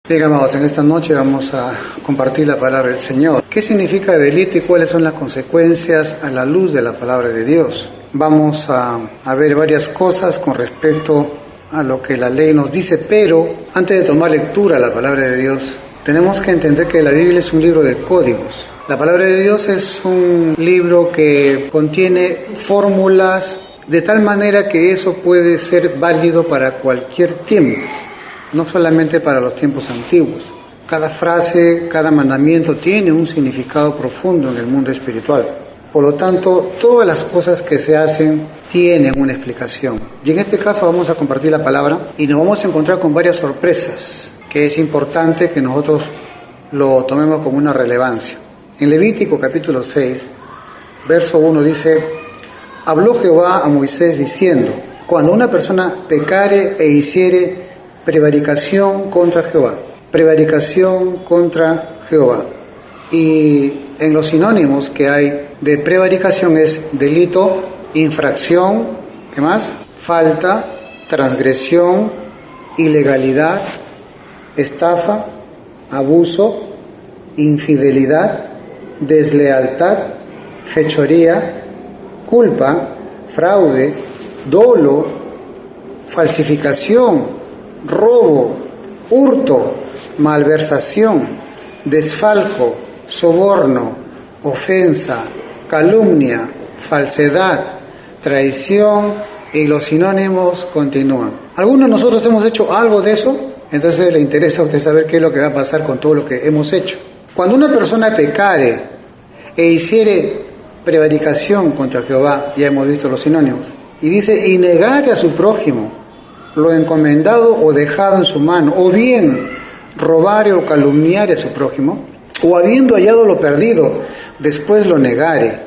Bien, amados, en esta noche vamos a compartir la palabra del Señor. ¿Qué significa delito y cuáles son las consecuencias a la luz de la palabra de Dios? Vamos a ver varias cosas con respecto a lo que la ley nos dice, pero antes de tomar lectura a la palabra de Dios, tenemos que entender que la Biblia es un libro de códigos. La palabra de Dios es un libro que contiene fórmulas de tal manera que eso puede ser válido para cualquier tiempo. No solamente para los tiempos antiguos. Cada frase, cada mandamiento tiene un significado profundo en el mundo espiritual. Por lo tanto, todas las cosas que se hacen tienen una explicación. Y en este caso vamos a compartir la palabra y nos vamos a encontrar con varias sorpresas que es importante que nosotros lo tomemos como una relevancia. En Levítico capítulo 6, verso 1 dice: habló Jehová a Moisés diciendo, cuando una persona pecare e hiciere prevaricación contra Jehová. Prevaricación contra Jehová. Y en los sinónimos que hay de prevaricación es delito, infracción, ¿qué más? Falta, transgresión, ilegalidad, estafa, abuso, infidelidad, deslealtad, fechoría, culpa, fraude, dolo, falsificación, robo, hurto, malversación, desfalco, soborno, ofensa, calumnia, falsedad, traición, y los sinónimos continúan. Algunos de nosotros hemos hecho algo de eso, entonces le interesa a usted saber qué es lo que va a pasar con todo lo que hemos hecho. Cuando una persona pecare e hiciere prevaricación contra Jehová, ya hemos visto los sinónimos, y dice, y negare a su prójimo lo encomendado o dejado en su mano, o bien robare o calumniare a su prójimo, o habiendo hallado lo perdido, después lo negare,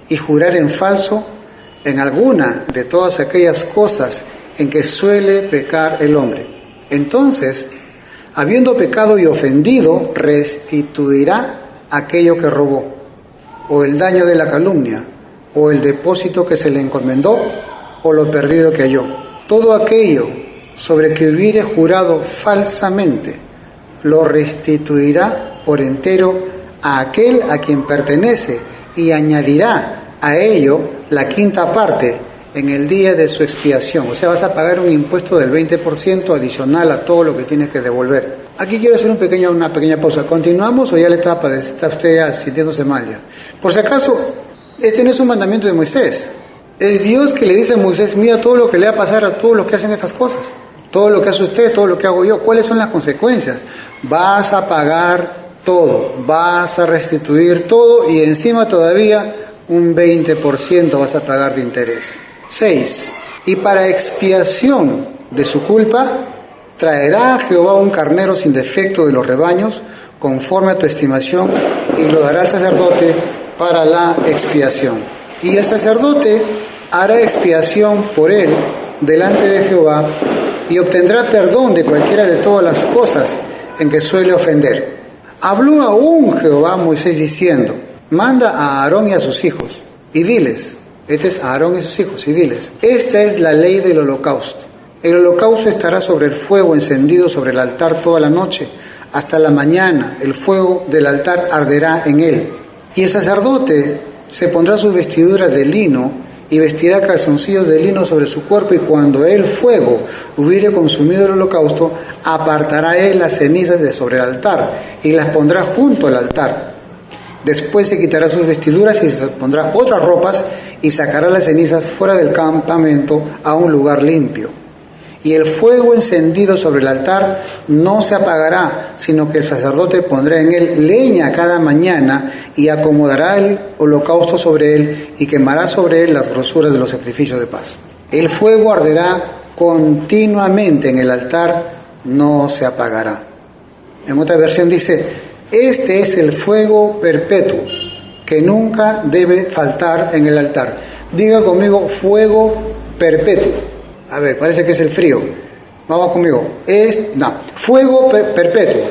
y jurar en falso en alguna de todas aquellas cosas en que suele pecar el hombre. Entonces, habiendo pecado y ofendido, restituirá aquello que robó, o el daño de la calumnia, o el depósito que se le encomendó, o lo perdido que halló. Todo aquello sobre que hubiere jurado falsamente, lo restituirá por entero a aquel a quien pertenece y añadirá a ello la quinta parte en el día de su expiación. O sea, vas a pagar un impuesto del 20% adicional a todo lo que tienes que devolver. Aquí quiero hacer una pequeña pausa. ¿Continuamos o ya la etapa está usted ya sintiéndose mal ya? Por si acaso, este no es un mandamiento de Moisés. Es Dios que le dice a Moisés, mira todo lo que le va a pasar a todos los que hacen estas cosas. Todo lo que hace usted, todo lo que hago yo. ¿Cuáles son las consecuencias? Vas a pagar todo, vas a restituir todo y encima todavía un 20% vas a pagar de interés. 6. Y para expiación de su culpa, traerá a Jehová un carnero sin defecto de los rebaños, conforme a tu estimación, y lo dará al sacerdote para la expiación. Y el sacerdote hará expiación por él delante de Jehová y obtendrá perdón de cualquiera de todas las cosas en que suele ofender. Habló aún Jehová a Moisés diciendo, manda a Aarón y a sus hijos y diles, este es Aarón y sus hijos y diles, esta es la ley del holocausto. El holocausto estará sobre el fuego encendido sobre el altar toda la noche, hasta la mañana el fuego del altar arderá en él. Y el sacerdote se pondrá sus vestiduras de lino y vestirá calzoncillos de lino sobre su cuerpo, y cuando el fuego hubiere consumido el holocausto, apartará él las cenizas de sobre el altar y las pondrá junto al altar. Después se quitará sus vestiduras y se pondrá otras ropas y sacará las cenizas fuera del campamento a un lugar limpio. Y el fuego encendido sobre el altar no se apagará, sino que el sacerdote pondrá en él leña cada mañana y acomodará el holocausto sobre él y quemará sobre él las grosuras de los sacrificios de paz. El fuego arderá continuamente en el altar, no se apagará. En otra versión dice, este es el fuego perpetuo que nunca debe faltar en el altar. Diga conmigo, fuego perpetuo. A ver, parece que es el frío. Vamos conmigo. Fuego perpetuo.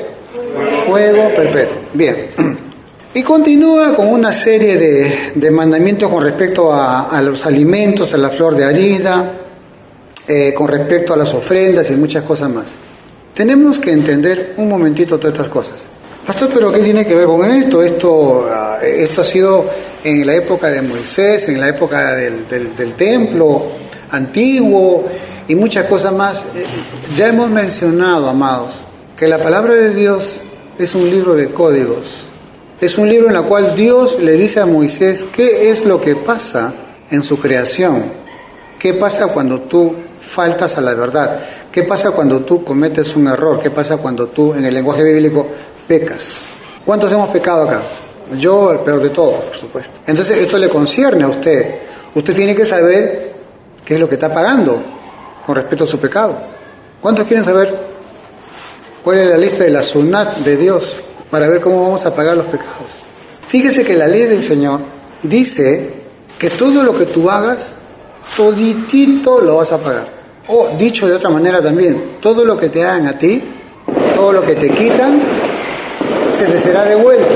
Fuego perpetuo. Bien. Y continúa con una serie de mandamientos con respecto a los alimentos, a la flor de harina, con respecto a las ofrendas y muchas cosas más. Tenemos que entender un momentito todas estas cosas. Pastor, ¿pero qué tiene que ver con esto? Esto ha sido en la época de Moisés, en la época del templo antiguo y muchas cosas más. Ya hemos mencionado, amados, que la palabra de Dios es un libro de códigos. Es un libro en el cual Dios le dice a Moisés qué es lo que pasa en su creación. ¿Qué pasa cuando tú faltas a la verdad? ¿Qué pasa cuando tú cometes un error? ¿Qué pasa cuando tú, en el lenguaje bíblico, pecas? ¿Cuántos hemos pecado acá? Yo, el peor de todos, por supuesto. Entonces, esto le concierne a usted. Usted tiene que saber qué es lo que está pagando con respecto a su pecado. ¿Cuántos quieren saber cuál es la lista de la sunat de Dios para ver cómo vamos a pagar los pecados? Fíjese que la ley del Señor dice que todo lo que tú hagas, toditito lo vas a pagar. O dicho de otra manera también, todo lo que te hagan a ti, todo lo que te quitan, se te será devuelto.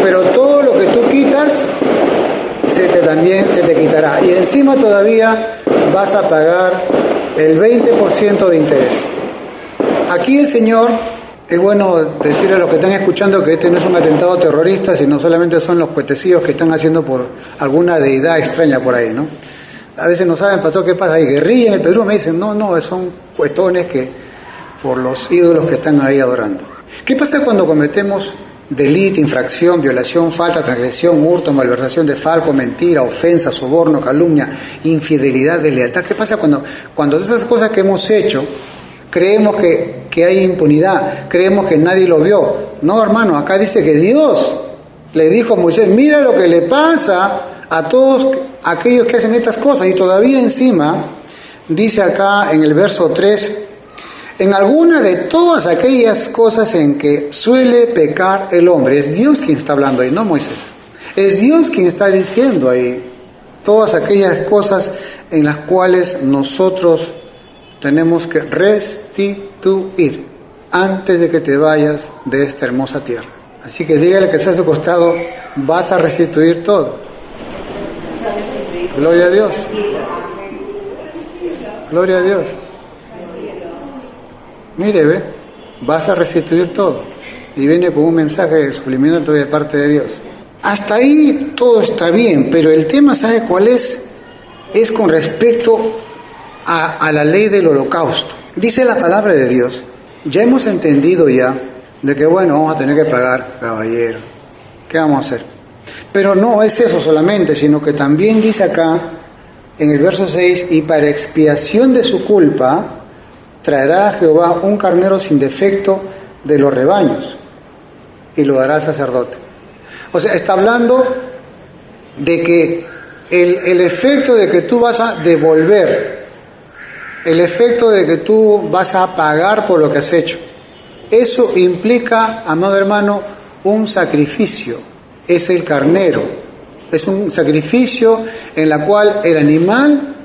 Pero todo lo que tú quitas, también se te quitará. Y encima todavía vas a pagar el 20% de interés. Aquí el Señor, es bueno decirle a los que están escuchando que este no es un atentado terrorista, sino solamente son los cuetecillos que están haciendo por alguna deidad extraña por ahí, ¿no? A veces no saben, pastor, qué pasa. Hay guerrilla en el Perú, me dicen, no, son cuetones que por los ídolos que están ahí adorando. ¿Qué pasa cuando cometemos delito, infracción, violación, falta, transgresión, hurto, malversación, desfalco, mentira, ofensa, soborno, calumnia, infidelidad, deslealtad? ¿Qué pasa cuando esas cosas que hemos hecho creemos que hay impunidad, creemos que nadie lo vio? No, hermano, acá dice que Dios le dijo a Moisés, mira lo que le pasa a todos aquellos que hacen estas cosas. Y todavía encima dice acá en el verso 3, en alguna de todas aquellas cosas en que suele pecar el hombre. Es Dios quien está hablando ahí, no Moisés. Es Dios quien está diciendo ahí todas aquellas cosas en las cuales nosotros tenemos que restituir antes de que te vayas de esta hermosa tierra. Así que dígale que está a su costado, vas a restituir todo. Gloria a Dios. Gloria a Dios. Mire, ve, vas a restituir todo. Y viene con un mensaje subliminal de parte de Dios. Hasta ahí todo está bien, pero el tema, ¿sabe cuál es? Es con respecto a la ley del holocausto. Dice la palabra de Dios, ya hemos entendido ya, de que bueno, vamos a tener que pagar, caballero. ¿Qué vamos a hacer? Pero no es eso solamente, sino que también dice acá, en el verso 6, y para expiación de su culpa, traerá a Jehová un carnero sin defecto de los rebaños, y lo dará al sacerdote. O sea, está hablando de que el efecto de que tú vas a devolver, el efecto de que tú vas a pagar por lo que has hecho, eso implica, amado hermano, un sacrificio. Es el carnero. Es un sacrificio en la cual el animal,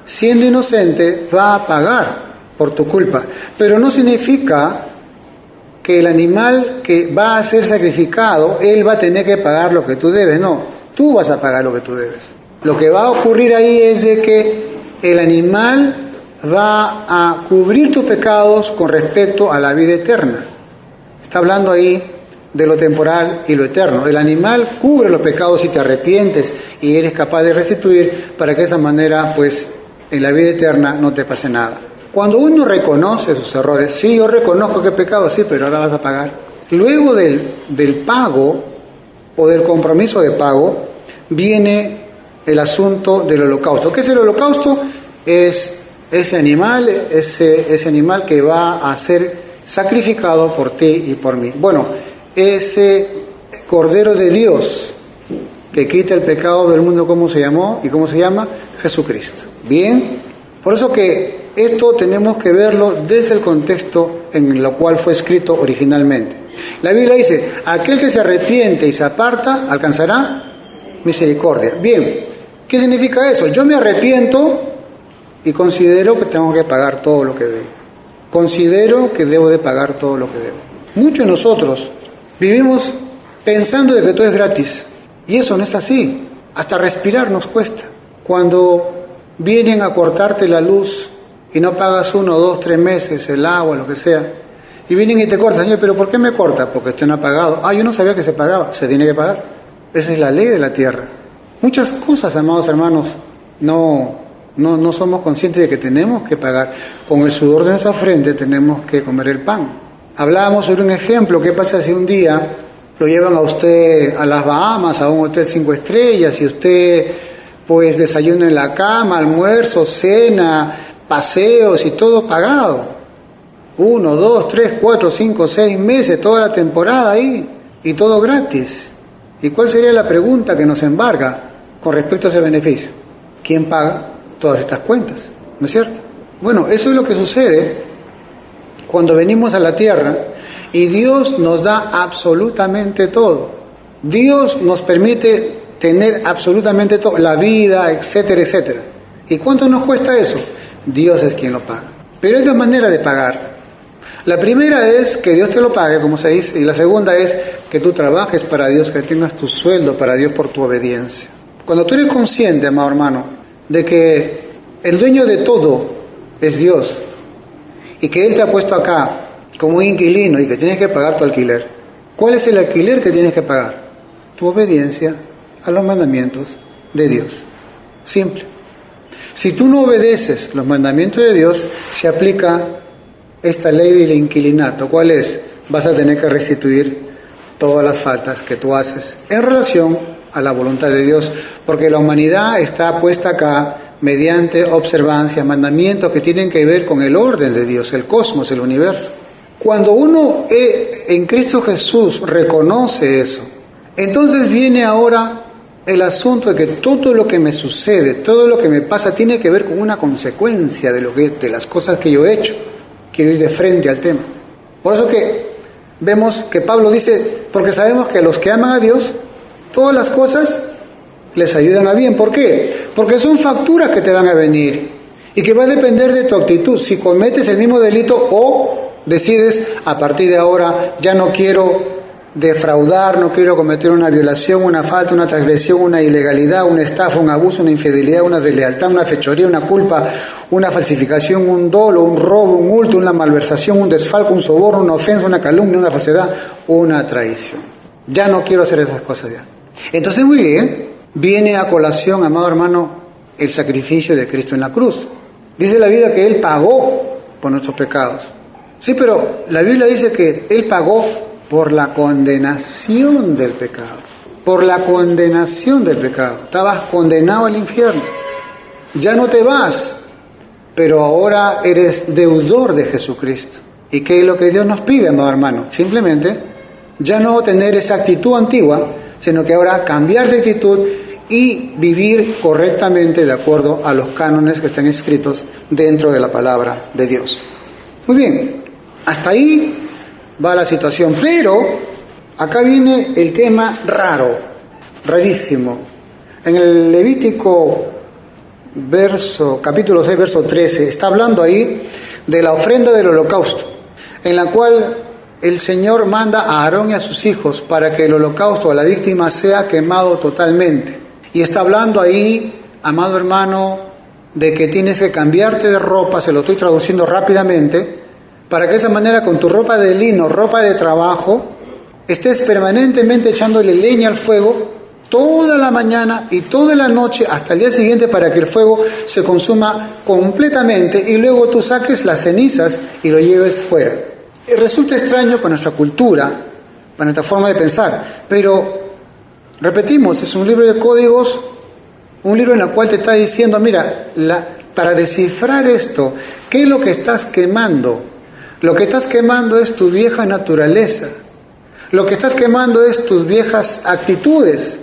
siendo inocente, va a pagar por tu culpa. Pero no significa que el animal que va a ser sacrificado, él va a tener que pagar lo que tú debes. No, tú vas a pagar lo que tú debes. Lo que va a ocurrir ahí es de que el animal va a cubrir tus pecados con respecto a la vida eterna. Está hablando ahí de lo temporal y lo eterno. El animal cubre los pecados si te arrepientes y eres capaz de restituir, para que de esa manera, pues, en la vida eterna no te pase nada. Cuando uno reconoce sus errores, sí, yo reconozco que he pecado, sí, pero ahora vas a pagar. Luego del pago o del compromiso de pago, viene el asunto del holocausto. ¿Qué es el holocausto? Es ese animal que va a ser sacrificado por ti y por mí. Bueno, ese Cordero de Dios que quita el pecado del mundo, ¿cómo se llamó? ¿Y cómo se llama? Jesucristo. Bien, por eso que esto tenemos que verlo desde el contexto en el cual fue escrito originalmente. La Biblia dice, aquel que se arrepiente y se aparta, alcanzará misericordia. Bien, ¿qué significa eso? Yo me arrepiento y considero que tengo que pagar todo lo que debo. Considero que debo de pagar todo lo que debo. Muchos de nosotros vivimos pensando de que todo es gratis, y eso no es así. Hasta respirar nos cuesta. Cuando vienen a cortarte la luz y no pagas 1, 2, 3 meses el agua, lo que sea, y vienen y te cortan, Señor, ¿pero por qué me corta? Porque usted no ha pagado. Yo no sabía que se pagaba, se tiene que pagar. Esa es la ley de la tierra. Muchas cosas, amados hermanos, no somos conscientes de que tenemos que pagar. Con el sudor de nuestra frente tenemos que comer el pan. Hablábamos sobre un ejemplo. ¿Qué pasa si un día lo llevan a usted a las Bahamas, a un hotel 5 estrellas, y usted pues desayuna en la cama, almuerzo, cena, paseos y todo pagado? 1, 2, 3, 4, 5, 6 meses, toda la temporada ahí, y todo gratis. ¿Y cuál sería la pregunta que nos embarga con respecto a ese beneficio? ¿Quién paga todas estas cuentas? ¿No es cierto? Bueno, eso es lo que sucede cuando venimos a la tierra y Dios nos da absolutamente todo. Dios nos permite tener absolutamente todo, la vida, etcétera, etcétera. ¿Y cuánto nos cuesta eso? Dios es quien lo paga. Pero hay dos maneras de pagar. La primera es que Dios te lo pague, como se dice, y la segunda es que tú trabajes para Dios, que tengas tu sueldo para Dios por tu obediencia. Cuando tú eres consciente, amado hermano, de que el dueño de todo es Dios y que Él te ha puesto acá como un inquilino y que tienes que pagar tu alquiler, ¿cuál es el alquiler que tienes que pagar? Tu obediencia a los mandamientos de Dios. Simple. Si tú no obedeces los mandamientos de Dios, se aplica esta ley del inquilinato. ¿Cuál es? Vas a tener que restituir todas las faltas que tú haces en relación a la voluntad de Dios, porque la humanidad está puesta acá mediante observancia, mandamientos que tienen que ver con el orden de Dios, el cosmos, el universo. Cuando uno en Cristo Jesús reconoce eso, entonces viene ahora el asunto de que todo lo que me sucede, todo lo que me pasa tiene que ver con una consecuencia de las cosas que yo he hecho. Quiero ir de frente al tema. Por eso que vemos que Pablo dice, porque sabemos que a los que aman a Dios, todas las cosas les ayudan a bien. ¿Por qué? Porque son facturas que te van a venir y que va a depender de tu actitud. Si cometes el mismo delito o decides, a partir de ahora, ya no quiero defraudar, no quiero cometer una violación, una falta, una transgresión, una ilegalidad, una estafa, un abuso, una infidelidad, una deslealtad, una fechoría, una culpa, una falsificación, un dolo, un robo, un hurto, una malversación, un desfalco, un soborno, una ofensa, una calumnia, una falsedad, una traición. Ya no quiero hacer esas cosas ya. Entonces, muy bien, viene a colación, amado hermano, el sacrificio de Cristo en la cruz. Dice la Biblia que Él pagó por nuestros pecados. Sí, pero la Biblia dice que Él pagó por la condenación del pecado. Por la condenación del pecado. Estabas condenado al infierno. Ya no te vas, pero ahora eres deudor de Jesucristo. ¿Y qué es lo que Dios nos pide, amado hermano? Simplemente ya no tener esa actitud antigua, sino que ahora cambiar de actitud y vivir correctamente de acuerdo a los cánones que están escritos dentro de la palabra de Dios. Muy bien, hasta ahí va la situación, pero acá viene el tema raro, rarísimo. En el Levítico capítulo 6, verso 13, está hablando ahí de la ofrenda del holocausto, en la cual el Señor manda a Aarón y a sus hijos para que el holocausto a la víctima sea quemado totalmente. Y está hablando ahí, amado hermano, de que tienes que cambiarte de ropa, se lo estoy traduciendo rápidamente, para que de esa manera con tu ropa de lino, ropa de trabajo, estés permanentemente echándole leña al fuego toda la mañana y toda la noche hasta el día siguiente para que el fuego se consuma completamente y luego tú saques las cenizas y lo lleves fuera. Y resulta extraño para nuestra cultura, para nuestra forma de pensar, pero repetimos, es un libro de códigos, un libro en el cual te está diciendo, mira, para descifrar esto, ¿qué es lo que estás quemando? Lo que estás quemando es tu vieja naturaleza. Lo que estás quemando es tus viejas actitudes,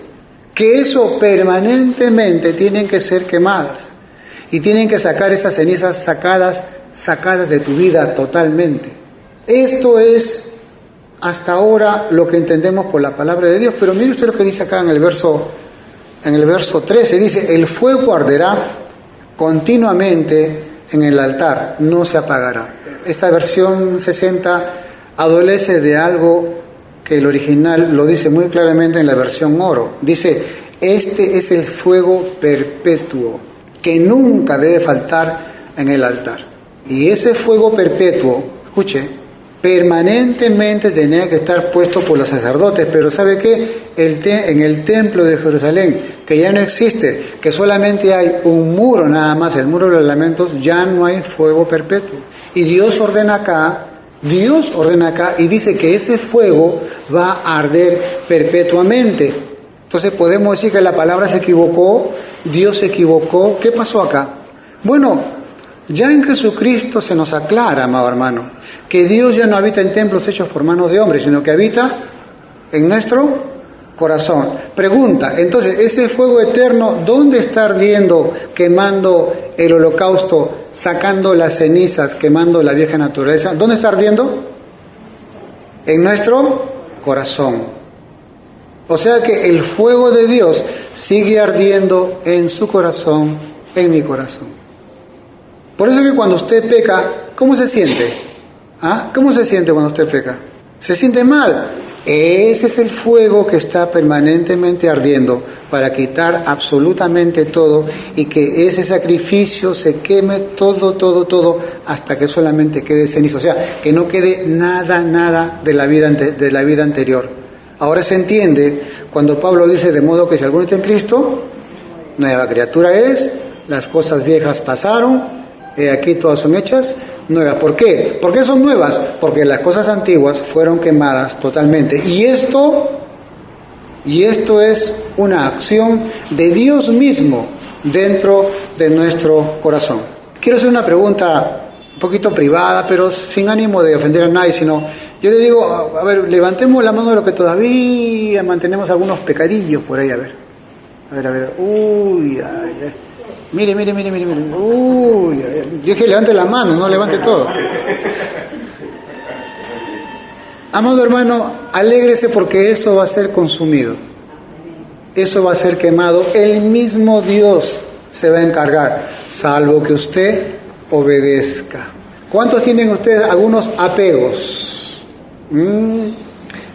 que eso permanentemente tienen que ser quemadas y tienen que sacar esas cenizas sacadas de tu vida totalmente. Esto es hasta ahora lo que entendemos por la palabra de Dios, pero mire usted lo que dice acá en el verso 13, dice, el fuego arderá continuamente en el altar, no se apagará. Esta versión 60 adolece de algo que el original lo dice muy claramente en la versión oro. Dice, este es el fuego perpetuo que nunca debe faltar en el altar. Y ese fuego perpetuo, escuche, permanentemente tenía que estar puesto por los sacerdotes. Pero ¿sabe qué? En el templo de Jerusalén, que ya no existe, que solamente hay un muro nada más, el muro de los lamentos, ya no hay fuego perpetuo. Y Dios ordena acá y dice que ese fuego va a arder perpetuamente. Entonces podemos decir que la palabra se equivocó, Dios se equivocó. ¿Qué pasó acá? Bueno, ya en Jesucristo se nos aclara, amado hermano, que Dios ya no habita en templos hechos por manos de hombres, sino que habita en nuestro corazón. Pregunta, entonces, ese fuego eterno, ¿dónde está ardiendo, quemando el holocausto, sacando las cenizas, quemando la vieja naturaleza? ¿Dónde está ardiendo? En nuestro corazón. O sea que el fuego de Dios sigue ardiendo en su corazón, en mi corazón. Por eso que cuando usted peca, ¿cómo se siente? ¿Ah? ¿Cómo se siente cuando usted peca? Se siente mal. Ese es el fuego que está permanentemente ardiendo para quitar absolutamente todo y que ese sacrificio se queme todo hasta que solamente quede ceniza. O sea, que no quede nada de la vida anterior. Ahora se entiende cuando Pablo dice: de modo que si alguno está en Cristo, nueva criatura es, las cosas viejas pasaron, aquí todas son hechas nuevas. ¿Por qué? ¿Por qué son nuevas? Porque las cosas antiguas fueron quemadas totalmente. Y esto es una acción de Dios mismo dentro de nuestro corazón. Quiero hacer una pregunta un poquito privada, pero sin ánimo de ofender a nadie, sino yo le digo, a ver, levantemos la mano de los que todavía mantenemos algunos pecadillos por ahí, a ver. Uy, ay. Mire. Uy, dije levante la mano, no levante todo. Amado hermano, alégrese porque eso va a ser consumido. Eso va a ser quemado. El mismo Dios se va a encargar, salvo que usted obedezca. ¿Cuántos tienen ustedes algunos apegos?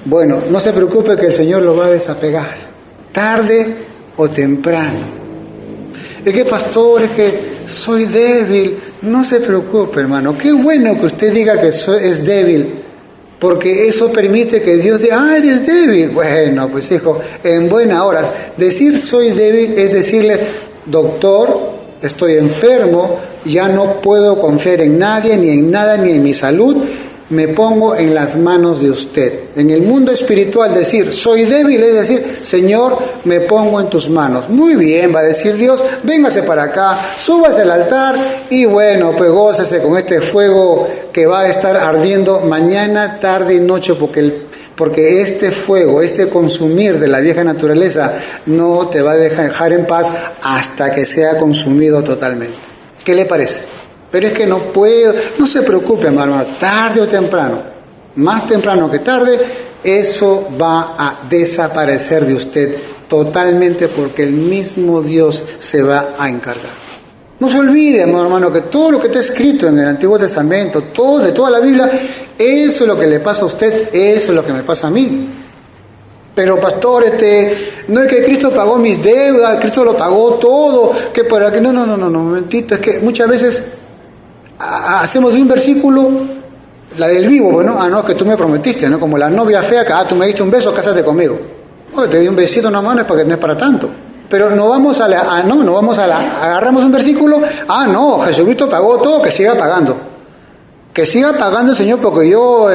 Bueno, no se preocupe que el Señor lo va a desapegar, tarde o temprano. Es que pastor, es que soy débil. No se preocupe, hermano. Qué bueno que usted diga que es débil, porque eso permite que Dios diga: eres débil. Bueno, pues hijo, en buena hora. Decir soy débil es decirle: doctor, estoy enfermo, ya no puedo confiar en nadie, ni en nada, ni en mi salud. Me pongo en las manos de usted. En el mundo espiritual decir soy débil es decir: Señor, me pongo en tus manos. Muy bien, va a decir Dios, véngase para acá, súbase al altar y bueno, pues gócese con este fuego que va a estar ardiendo mañana, tarde y noche, porque este fuego, este consumir de la vieja naturaleza no te va a dejar en paz hasta que sea consumido totalmente. ¿Qué le parece? Pero es que no puedo. No se preocupe, hermano, tarde o temprano, más temprano que tarde, eso va a desaparecer de usted totalmente, porque el mismo Dios se va a encargar. No se olvide, hermano, que todo lo que está escrito en el Antiguo Testamento, de toda la Biblia, eso es lo que le pasa a usted, eso es lo que me pasa a mí. Pero pastor, no es que Cristo pagó mis deudas, Cristo lo pagó todo, que para que no, momentito, es que muchas veces hacemos de un versículo la del vivo, bueno, no, que tú me prometiste, ¿no? Como la novia fea, que tú me diste un beso, cásate conmigo. Oye, te di un besito nomás, no es para tanto. Pero no vamos agarramos un versículo, no, Jesucristo pagó todo, que siga pagando. Que siga pagando el Señor, porque yo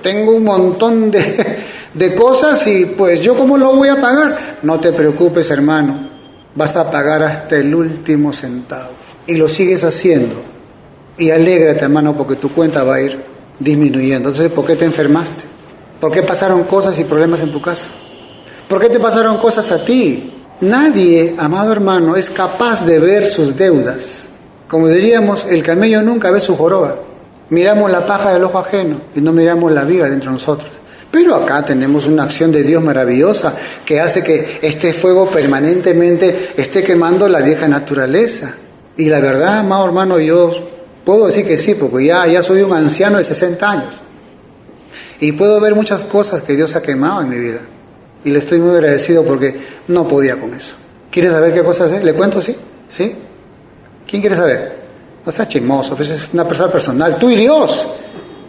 tengo un montón de cosas y pues yo ¿cómo lo voy a pagar? No te preocupes, hermano, vas a pagar hasta el último centavo. Y lo sigues haciendo. Y alégrate, hermano, porque tu cuenta va a ir disminuyendo. Entonces, ¿por qué te enfermaste? ¿Por qué pasaron cosas y problemas en tu casa? ¿Por qué te pasaron cosas a ti? Nadie, amado hermano, es capaz de ver sus deudas. Como diríamos, el camello nunca ve su joroba. Miramos la paja del ojo ajeno y no miramos la viga dentro de nosotros. Pero acá tenemos una acción de Dios maravillosa que hace que este fuego permanentemente esté quemando la vieja naturaleza. Y la verdad, amado hermano, yo puedo decir que sí, porque ya soy un anciano de 60 años. Y puedo ver muchas cosas que Dios ha quemado en mi vida. Y le estoy muy agradecido porque no podía con eso. ¿Quiere saber qué cosas es? ¿Le cuento? ¿Sí? ¿Sí? ¿Quién quiere saber? No seas chismoso, pues es una persona personal, tú y Dios.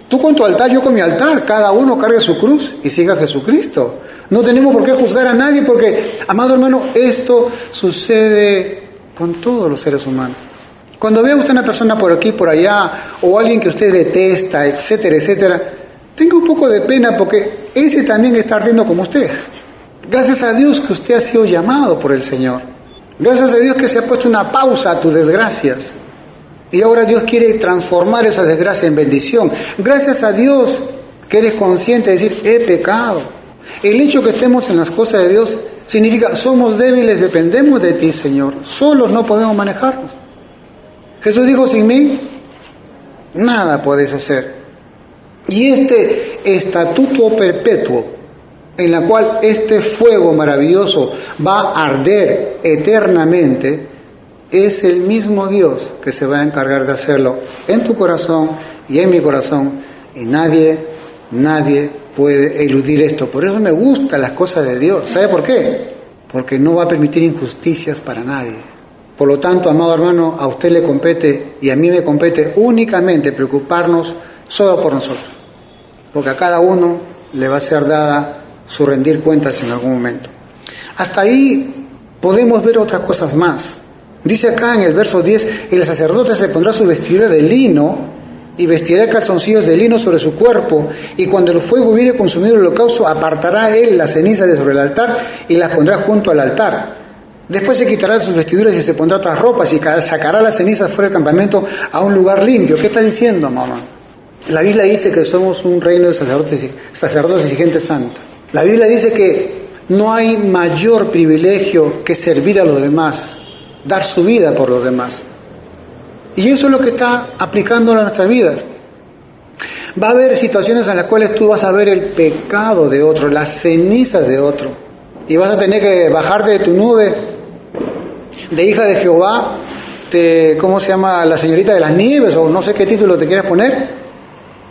Tú con tu altar, yo con mi altar. Cada uno cargue su cruz y siga a Jesucristo. No tenemos por qué juzgar a nadie porque, amado hermano, esto sucede con todos los seres humanos. Cuando vea usted una persona por aquí, por allá, o alguien que usted detesta, etcétera, etcétera, tenga un poco de pena porque ese también está ardiendo como usted. Gracias a Dios que usted ha sido llamado por el Señor. Gracias a Dios que se ha puesto una pausa a tus desgracias. Y ahora Dios quiere transformar esa desgracia en bendición. Gracias a Dios que eres consciente de decir, he pecado. El hecho que estemos en las cosas de Dios significa, somos débiles, dependemos de ti, Señor. Solos no podemos manejarnos. Jesús dijo, sin mí, nada podéis hacer. Y este estatuto perpetuo, en la cual este fuego maravilloso va a arder eternamente, es el mismo Dios que se va a encargar de hacerlo en tu corazón y en mi corazón. Y nadie puede eludir esto. Por eso me gustan las cosas de Dios. ¿Sabe por qué? Porque no va a permitir injusticias para nadie. Por lo tanto, amado hermano, a usted le compete y a mí me compete únicamente preocuparnos solo por nosotros. Porque a cada uno le va a ser dada su rendir cuentas en algún momento. Hasta ahí podemos ver otras cosas más. Dice acá en el verso 10, el sacerdote se pondrá su vestidura de lino y vestirá calzoncillos de lino sobre su cuerpo, y cuando el fuego hubiere consumido el holocausto, apartará él las cenizas de sobre el altar y las pondrá junto al altar. Después se quitará de sus vestiduras y se pondrá otras ropas y sacará las cenizas fuera del campamento a un lugar limpio. ¿Qué está diciendo, mamá? La Biblia dice que somos un reino de sacerdotes y gente santa. La Biblia dice que no hay mayor privilegio que servir a los demás, dar su vida por los demás. Y eso es lo que está aplicando a nuestras vidas. Va a haber situaciones en las cuales tú vas a ver el pecado de otro, las cenizas de otro, y vas a tener que bajarte de tu nube de hija de Jehová, ¿cómo se llama? La señorita de las nieves, o no sé qué título te quieras poner,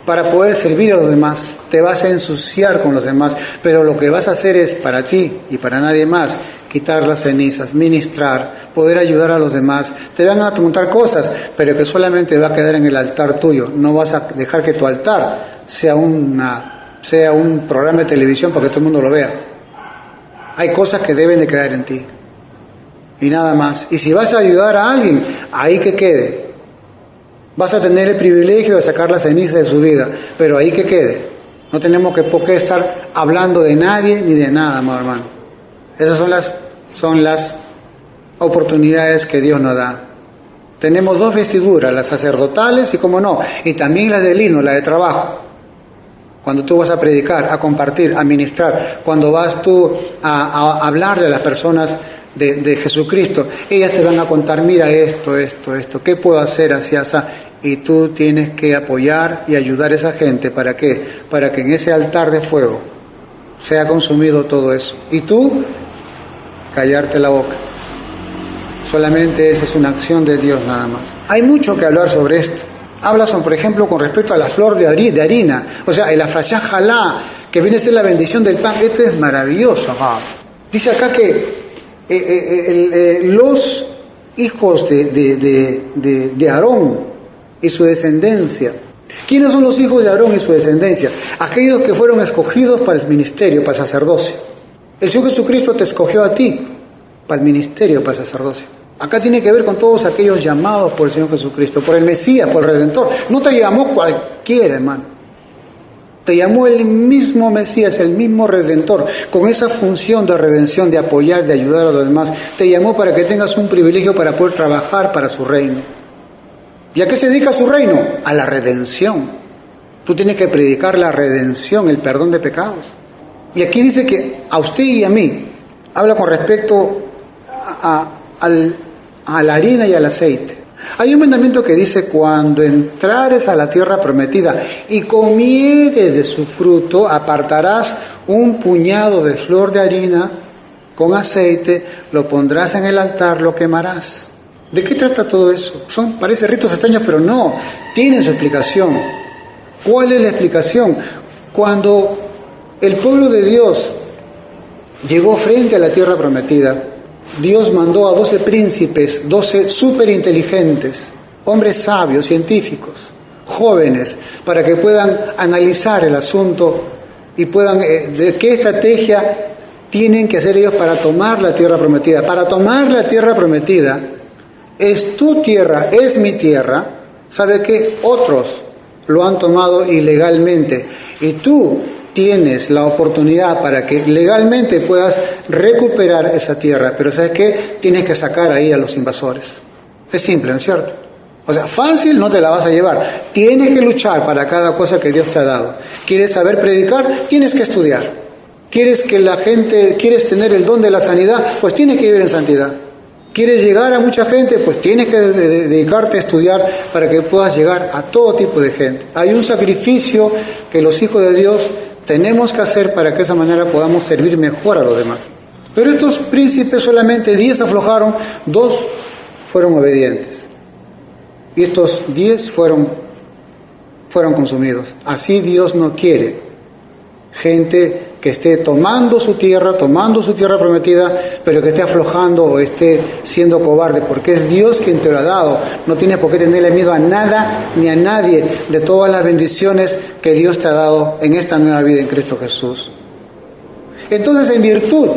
para poder servir a los demás. Te vas a ensuciar con los demás, pero lo que vas a hacer es para ti y para nadie más, quitar las cenizas, ministrar, poder ayudar a los demás. Te van a preguntar cosas, pero que solamente va a quedar en el altar tuyo. No vas a dejar que tu altar sea un programa de televisión para que todo el mundo lo vea. Hay cosas que deben de quedar en ti y nada más. Y si vas a ayudar a alguien, ahí que quede. Vas a tener el privilegio de sacar la ceniza de su vida, pero ahí que quede. No tenemos por qué estar hablando de nadie ni de nada, amado hermano. Esas son las oportunidades que Dios nos da. Tenemos dos vestiduras, las sacerdotales y, como no, y también las de lino, la de trabajo. Cuando tú vas a predicar, a compartir, a ministrar, cuando vas tú a hablarle a las personas de Jesucristo, ellas te van a contar, mira esto, ¿qué puedo hacer así, así? Y tú tienes que apoyar y ayudar a esa gente. ¿Para qué? Para que en ese altar de fuego sea consumido todo eso. Y tú, callarte la boca. Solamente esa es una acción de Dios nada más. Hay mucho que hablar sobre esto. Habla, por ejemplo, con respecto a la flor de harina, o sea, el afrashá jalá, que viene a ser la bendición del pan. Esto es maravilloso, amado. Dice acá que los hijos de Aarón y su descendencia. ¿Quiénes son los hijos de Aarón y su descendencia? Aquellos que fueron escogidos para el ministerio, para el sacerdocio. El Señor Jesucristo te escogió a ti para el ministerio, para el sacerdocio. Acá tiene que ver con todos aquellos llamados por el Señor Jesucristo, por el Mesías, por el Redentor. No te llamó cualquiera, hermano. Te llamó el mismo Mesías, el mismo Redentor, con esa función de redención, de apoyar, de ayudar a los demás. Te llamó para que tengas un privilegio para poder trabajar para su reino. ¿Y a qué se dedica su reino? A la redención. Tú tienes que predicar la redención, el perdón de pecados. Y aquí dice que a usted y a mí, habla con respecto a la harina y al aceite. Hay un mandamiento que dice, cuando entrares a la tierra prometida y comieres de su fruto, apartarás un puñado de flor de harina con aceite, lo pondrás en el altar, lo quemarás. ¿De qué trata todo eso? Parece ritos extraños, pero no, tienen su explicación. ¿Cuál es la explicación? Cuando el pueblo de Dios llegó frente a la tierra prometida, Dios mandó a 12 príncipes, 12 superinteligentes, hombres sabios, científicos, jóvenes, para que puedan analizar el asunto y puedan, de qué estrategia tienen que hacer ellos para tomar la tierra prometida. Para tomar la tierra prometida, es tu tierra, es mi tierra. ¿Sabe qué? Otros lo han tomado ilegalmente y tú tienes la oportunidad para que legalmente puedas recuperar esa tierra. Pero ¿sabes qué? Tienes que sacar ahí a los invasores. Es simple, ¿no es cierto? O sea, fácil no te la vas a llevar. Tienes que luchar para cada cosa que Dios te ha dado. ¿Quieres saber predicar? Tienes que estudiar. ¿Quieres que la gente, quieres tener el don de la sanidad? Pues tienes que vivir en santidad. ¿Quieres llegar a mucha gente? Pues tienes que dedicarte a estudiar para que puedas llegar a todo tipo de gente. Hay un sacrificio que los hijos de Dios tenemos que hacer para que de esa manera podamos servir mejor a los demás. Pero estos príncipes solamente 10 aflojaron, 2 fueron obedientes. Y estos 10 fueron consumidos. Así Dios no quiere gente que esté tomando su tierra prometida, pero que esté aflojando o esté siendo cobarde, porque es Dios quien te lo ha dado. No tienes por qué tenerle miedo a nada ni a nadie de todas las bendiciones que Dios te ha dado en esta nueva vida en Cristo Jesús. Entonces, en virtud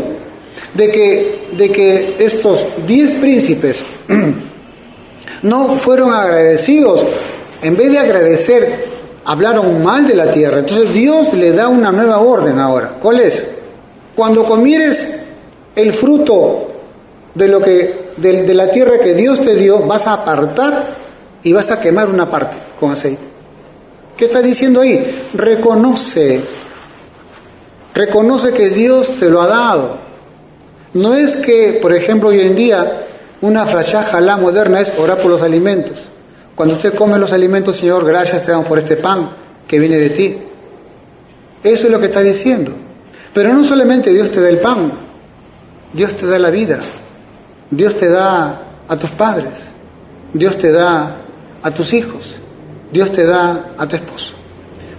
de que estos 10 príncipes no fueron agradecidos, en vez de agradecer, hablaron mal de la tierra. Entonces Dios le da una nueva orden ahora. ¿Cuál es? Cuando comieres el fruto de la tierra que Dios te dio, vas a apartar y vas a quemar una parte con aceite. ¿Qué está diciendo ahí? Reconoce que Dios te lo ha dado. No es que, por ejemplo, hoy en día una frashá jalá moderna es orar por los alimentos. Cuando usted come los alimentos, Señor, gracias te damos por este pan que viene de ti. Eso es lo que está diciendo. Pero no solamente Dios te da el pan, Dios te da la vida, Dios te da a tus padres, Dios te da a tus hijos, Dios te da a tu esposo,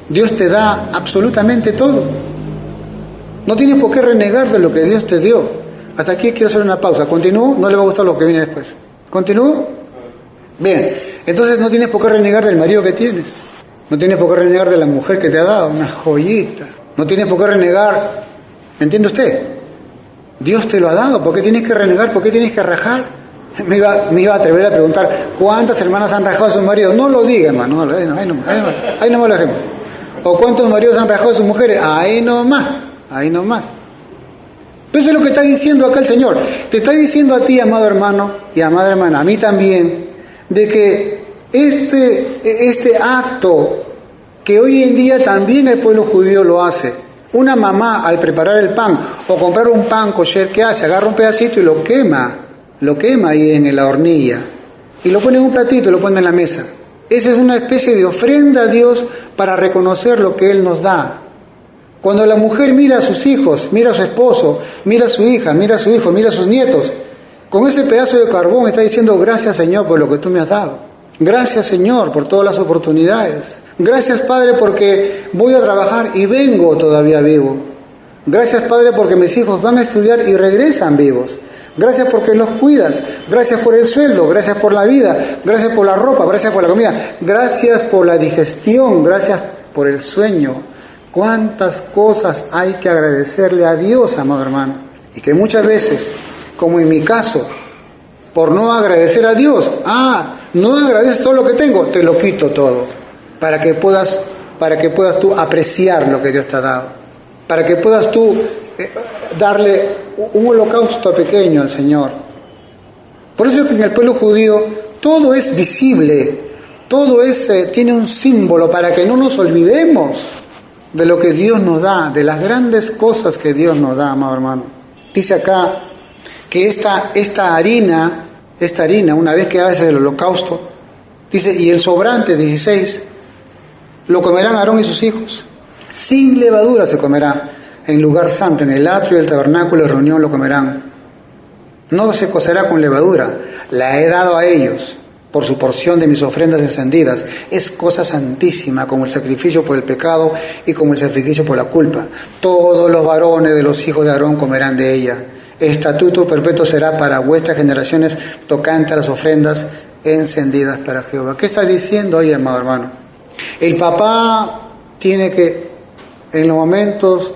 Dios te da absolutamente todo. No tienes por qué renegar de lo que Dios te dio. Hasta aquí quiero hacer una pausa. ¿Continúo? No le va a gustar lo que viene después. ¿Continúo? Bien, entonces no tienes por qué renegar del marido que tienes, no tienes por qué renegar de la mujer que te ha dado, una joyita, no tienes por qué renegar, ¿entiende usted? Dios te lo ha dado, ¿por qué tienes que renegar? ¿Por qué tienes que rajar? Me iba a atrever a preguntar, ¿cuántas hermanas han rajado a sus maridos? No lo diga, hermano, ahí no lo dejemos. ¿O cuántos maridos han rajado a sus mujeres? Ahí nomás. Pero eso es lo que está diciendo acá el Señor. Te está diciendo a ti, amado hermano y amada hermana, a mí también, de que este acto que hoy en día también el pueblo judío lo hace. Una mamá al preparar el pan o comprar un pan kosher, ¿qué hace? Agarra un pedacito y lo quema ahí en la hornilla y lo pone en un platito y lo pone en la mesa. Esa es una especie de ofrenda a Dios para reconocer lo que Él nos da. Cuando la mujer mira a sus hijos, mira a su esposo, mira a su hija, mira a su hijo, mira a sus nietos, con ese pedazo de carbón está diciendo gracias Señor por lo que tú me has dado. Gracias Señor por todas las oportunidades. Gracias Padre porque voy a trabajar y vengo todavía vivo. Gracias Padre porque mis hijos van a estudiar y regresan vivos. Gracias porque los cuidas. Gracias por el sueldo. Gracias por la vida. Gracias por la ropa. Gracias por la comida. Gracias por la digestión. Gracias por el sueño. Cuántas cosas hay que agradecerle a Dios, amado hermano. Y que muchas veces, como en mi caso, por no agradecer a Dios, no agradeces todo lo que tengo, te lo quito todo, para que puedas tú apreciar lo que Dios te ha dado, para que puedas tú darle un holocausto pequeño al Señor. Por eso es que en el pueblo judío todo es visible, todo tiene un símbolo para que no nos olvidemos de lo que Dios nos da, de las grandes cosas que Dios nos da, amado hermano. Dice acá que esta harina, una vez que haces el holocausto, dice, y el sobrante, 16, lo comerán Aarón y sus hijos. Sin levadura se comerá en lugar santo, en el atrio del tabernáculo de reunión lo comerán. No se cocerá con levadura, la he dado a ellos por su porción de mis ofrendas encendidas. Es cosa santísima, como el sacrificio por el pecado y como el sacrificio por la culpa. Todos los varones de los hijos de Aarón comerán de ella. Estatuto perpetuo será para vuestras generaciones tocante a las ofrendas encendidas para Jehová. ¿Qué está diciendo ahí, amado hermano? El papá tiene que, en los momentos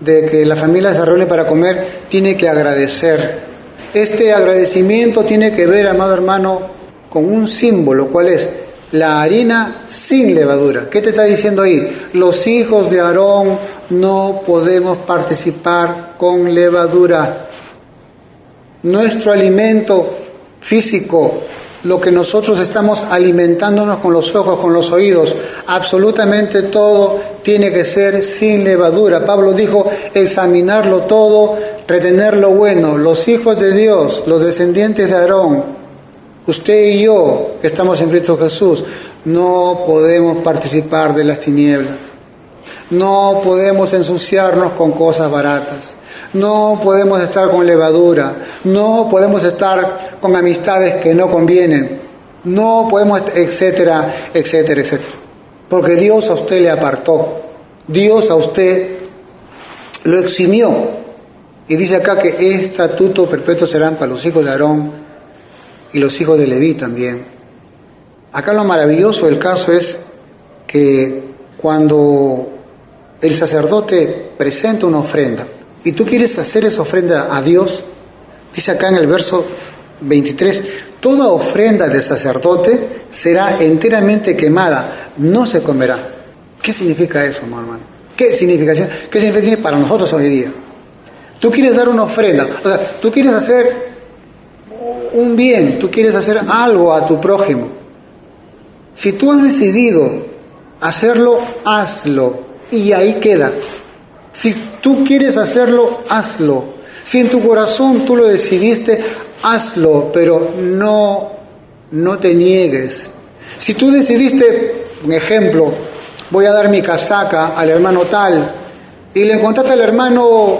de que la familia se reúne para comer, tiene que agradecer. Este agradecimiento tiene que ver, amado hermano, con un símbolo. ¿Cuál es? La harina sin levadura. ¿Qué te está diciendo ahí? Los hijos de Aarón no podemos participar con levadura. Nuestro alimento físico, lo que nosotros estamos alimentándonos con los ojos, con los oídos, absolutamente todo tiene que ser sin levadura. Pablo dijo, examinarlo todo, retener lo bueno. Los hijos de Dios, los descendientes de Aarón, usted y yo, que estamos en Cristo Jesús, no podemos participar de las tinieblas. No podemos ensuciarnos con cosas baratas. No podemos estar con levadura. No podemos estar con amistades que no convienen. No podemos, etcétera, etcétera, etcétera. Porque Dios a usted le apartó. Dios a usted lo eximió. Y dice acá que estatuto perpetuo serán para los hijos de Aarón y los hijos de Leví también. Acá lo maravilloso del caso es que cuando el sacerdote presenta una ofrenda y tú quieres hacer esa ofrenda a Dios, dice acá en el verso 23, toda ofrenda del sacerdote será enteramente quemada, no se comerá. ¿Qué significa eso, hermano? ¿Qué significa para nosotros hoy día? Tú quieres dar una ofrenda, o sea, tú quieres hacer un bien, tú quieres hacer algo a tu prójimo. Si tú has decidido hacerlo, hazlo y ahí queda. Si tú quieres hacerlo, hazlo. Si en tu corazón tú lo decidiste, hazlo, pero no te niegues. Si tú decidiste, un ejemplo, voy a dar mi casaca al hermano tal, y le encontraste al hermano,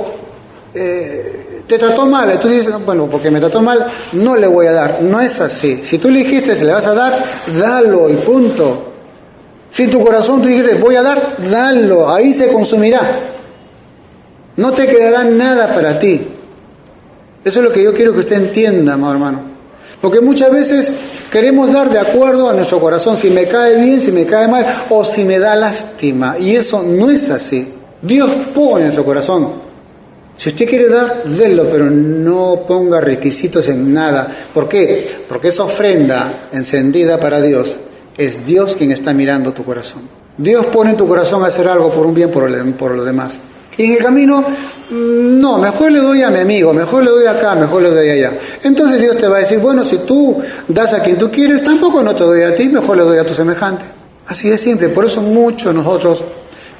te trató mal, entonces dices, bueno, porque me trató mal, no le voy a dar. No es así. Si tú le dijiste, se le vas a dar, dalo y punto. Si en tu corazón tú dijiste, voy a dar, dalo, ahí se consumirá. No te quedará nada para ti. Eso es lo que yo quiero que usted entienda, amado hermano. Porque muchas veces queremos dar de acuerdo a nuestro corazón, si me cae bien, si me cae mal, o si me da lástima. Y eso no es así. Dios pone en nuestro corazón. Si usted quiere dar, délo, pero no ponga requisitos en nada. ¿Por qué? Porque esa ofrenda encendida para Dios, es Dios quien está mirando tu corazón. Dios pone en tu corazón a hacer algo por un bien por los demás. Y en el camino, no, mejor le doy a mi amigo, mejor le doy acá, mejor le doy allá. Entonces Dios te va a decir, bueno, si tú das a quien tú quieres, tampoco no te doy a ti, mejor le doy a tu semejante. Así de simple. Por eso muchos nosotros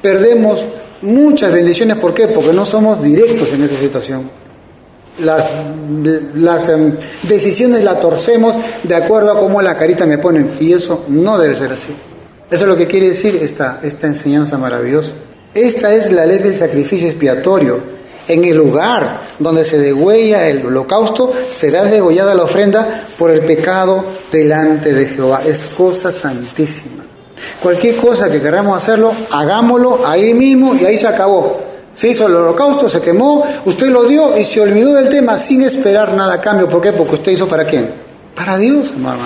perdemos muchas bendiciones. ¿Por qué? Porque no somos directos en esta situación. Las decisiones las torcemos de acuerdo a cómo la carita me ponen, y eso no debe ser así. Eso es lo que quiere decir esta enseñanza maravillosa. Esta es la ley del sacrificio expiatorio. En el lugar donde se degüella el holocausto, será degollada la ofrenda por el pecado delante de Jehová. Es cosa santísima. Cualquier cosa que queramos hacerlo, hagámoslo ahí mismo y ahí se acabó. Se hizo el holocausto, se quemó, usted lo dio y se olvidó del tema sin esperar nada a cambio. ¿Por qué? Porque usted hizo ¿para quién? Para Dios, hermano.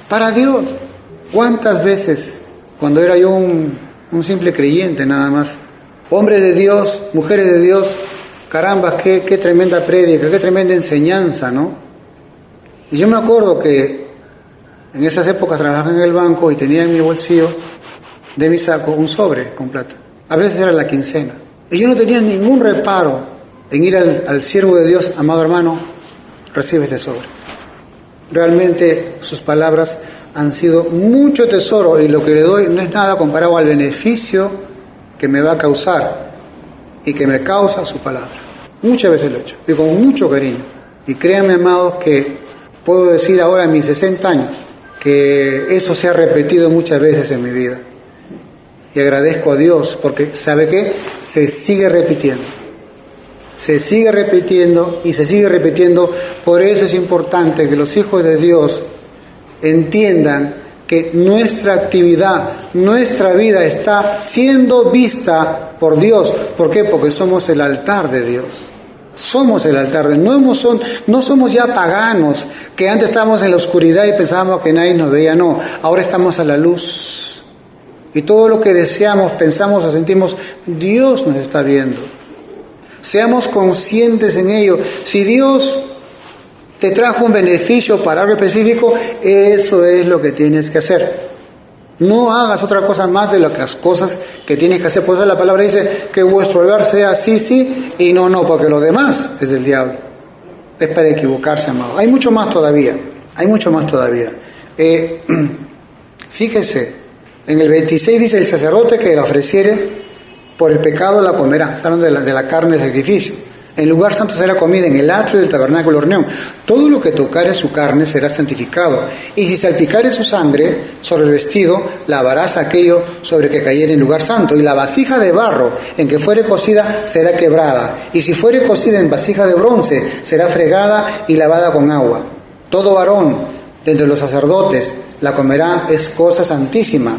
Para Dios. ¿Cuántas veces, cuando era yo un simple creyente nada más, hombres de Dios, mujeres de Dios, caramba, qué tremenda prédica, qué tremenda enseñanza, ¿no? Y yo me acuerdo que en esas épocas trabajaba en el banco y tenía en mi bolsillo de mi saco un sobre con plata. A veces era la quincena. Y yo no tenía ningún reparo en ir al siervo de Dios, amado hermano, recibe este sobre. Realmente sus palabras han sido mucho tesoro y lo que le doy no es nada comparado al beneficio que me va a causar y que me causa su palabra. Muchas veces lo he hecho y con mucho cariño. Y créanme, amados, que puedo decir ahora en mis 60 años que eso se ha repetido muchas veces en mi vida. Y agradezco a Dios porque, ¿sabe qué? Se sigue repitiendo. Se sigue repitiendo y se sigue repitiendo. Por eso es importante que los hijos de Dios entiendan que nuestra actividad, nuestra vida está siendo vista por Dios. ¿Por qué? Porque somos el altar de Dios. Somos el altar. No somos ya paganos, que antes estábamos en la oscuridad y pensábamos que nadie nos veía. No, ahora estamos a la luz. Y todo lo que deseamos, pensamos o sentimos, Dios nos está viendo. Seamos conscientes en ello. Si Dios te trajo un beneficio para algo específico, eso es lo que tienes que hacer. No hagas otra cosa más de las cosas que tienes que hacer. Por eso la palabra dice que vuestro hogar sea sí, sí y no, no, porque lo demás es del diablo. Es para equivocarse, amado. Hay mucho más todavía. Fíjese, en el 26 dice: el sacerdote que la ofreciere por el pecado la comerá. Está hablando de la carne del sacrificio. En lugar santo será comida, en el atrio del tabernáculo de reunión. Todo lo que tocare su carne será santificado. Y si salpicare su sangre sobre el vestido, lavarás aquello sobre que cayere en lugar santo. Y la vasija de barro en que fuere cocida será quebrada. Y si fuere cocida en vasija de bronce, será fregada y lavada con agua. Todo varón de entre los sacerdotes la comerá, es cosa santísima.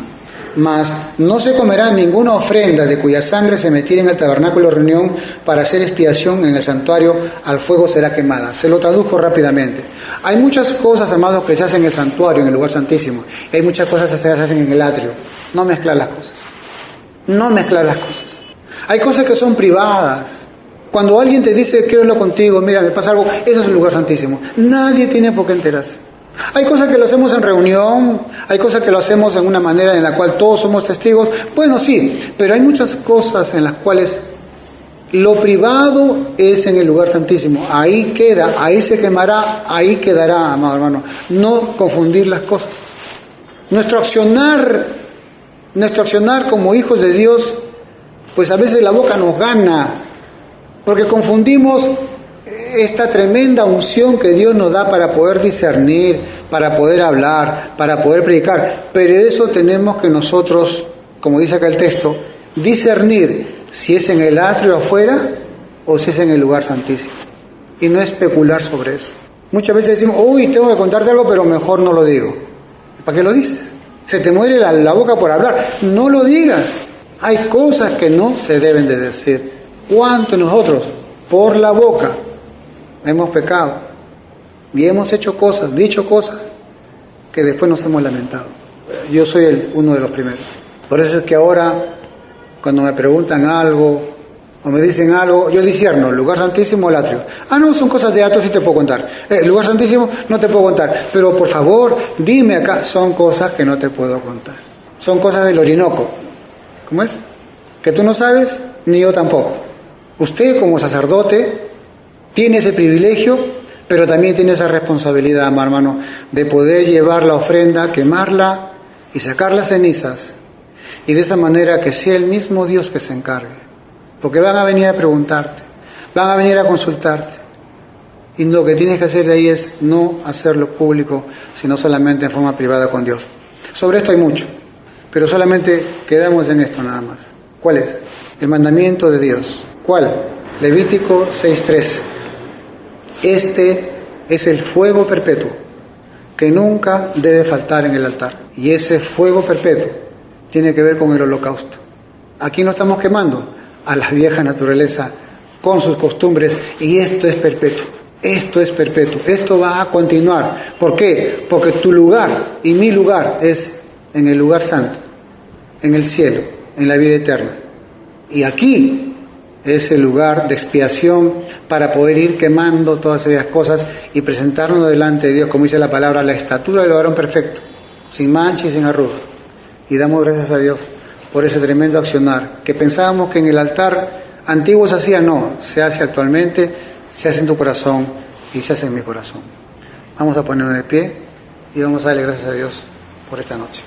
Mas no se comerá ninguna ofrenda de cuya sangre se metiera en el tabernáculo de reunión para hacer expiación en el santuario, al fuego será quemada. Se lo traduzco rápidamente. Hay muchas cosas, amados, que se hacen en el santuario, en el lugar santísimo. Hay muchas cosas que se hacen en el atrio. No mezclar las cosas. Hay cosas que son privadas. Cuando alguien te dice, quiero hablar contigo, mira, me pasa algo, eso es el lugar santísimo. Nadie tiene por qué enterarse. Hay cosas que lo hacemos en reunión, hay cosas que lo hacemos en una manera en la cual todos somos testigos. Bueno, sí, pero hay muchas cosas en las cuales lo privado es en el lugar santísimo. Ahí queda, ahí se quemará, ahí quedará, amado hermano. No confundir las cosas. Nuestro accionar como hijos de Dios, pues a veces la boca nos gana, porque confundimos esta tremenda unción que Dios nos da para poder discernir, para poder hablar, para poder predicar. Pero eso tenemos que nosotros, como dice acá el texto, discernir si es en el atrio afuera o si es en el lugar santísimo. Y no especular sobre eso. Muchas veces decimos, uy, tengo que contarte algo, pero mejor no lo digo. ¿Para qué lo dices? Se te muere la boca por hablar. No lo digas. Hay cosas que no se deben de decir. ¿Cuánto nosotros, por la boca, hemos pecado y hemos hecho cosas, dicho cosas que después nos hemos lamentado? Yo soy uno de los primeros. Por eso es que ahora, cuando me preguntan algo o me dicen algo, yo discierno, el lugar santísimo o el atrio. No, son cosas de atrio, sí te puedo contar. El lugar santísimo no te puedo contar. Pero por favor, dime acá, son cosas que no te puedo contar. Son cosas del Orinoco. ¿Cómo es? Que tú no sabes, ni yo tampoco. Usted como sacerdote tiene ese privilegio, pero también tiene esa responsabilidad, hermano, de poder llevar la ofrenda, quemarla y sacar las cenizas. Y de esa manera que sea el mismo Dios que se encargue. Porque van a venir a preguntarte, van a venir a consultarte. Y lo que tienes que hacer de ahí es no hacerlo público, sino solamente en forma privada con Dios. Sobre esto hay mucho, pero solamente quedamos en esto nada más. ¿Cuál es? El mandamiento de Dios. ¿Cuál? Levítico 6:13. Este es el fuego perpetuo que nunca debe faltar en el altar. Y ese fuego perpetuo tiene que ver con el holocausto. Aquí no estamos quemando a la vieja naturaleza con sus costumbres, y esto es perpetuo. Esto es perpetuo. Esto va a continuar. ¿Por qué? Porque tu lugar y mi lugar es en el lugar santo, en el cielo, en la vida eterna. Y aquí es el lugar de expiación para poder ir quemando todas esas cosas y presentarnos delante de Dios, como dice la palabra, la estatura del varón perfecto, sin mancha y sin arruga. Y damos gracias a Dios por ese tremendo accionar, que pensábamos que en el altar antiguo se hacía, no, se hace actualmente, se hace en tu corazón y se hace en mi corazón. Vamos a ponernos de pie y vamos a darle gracias a Dios por esta noche.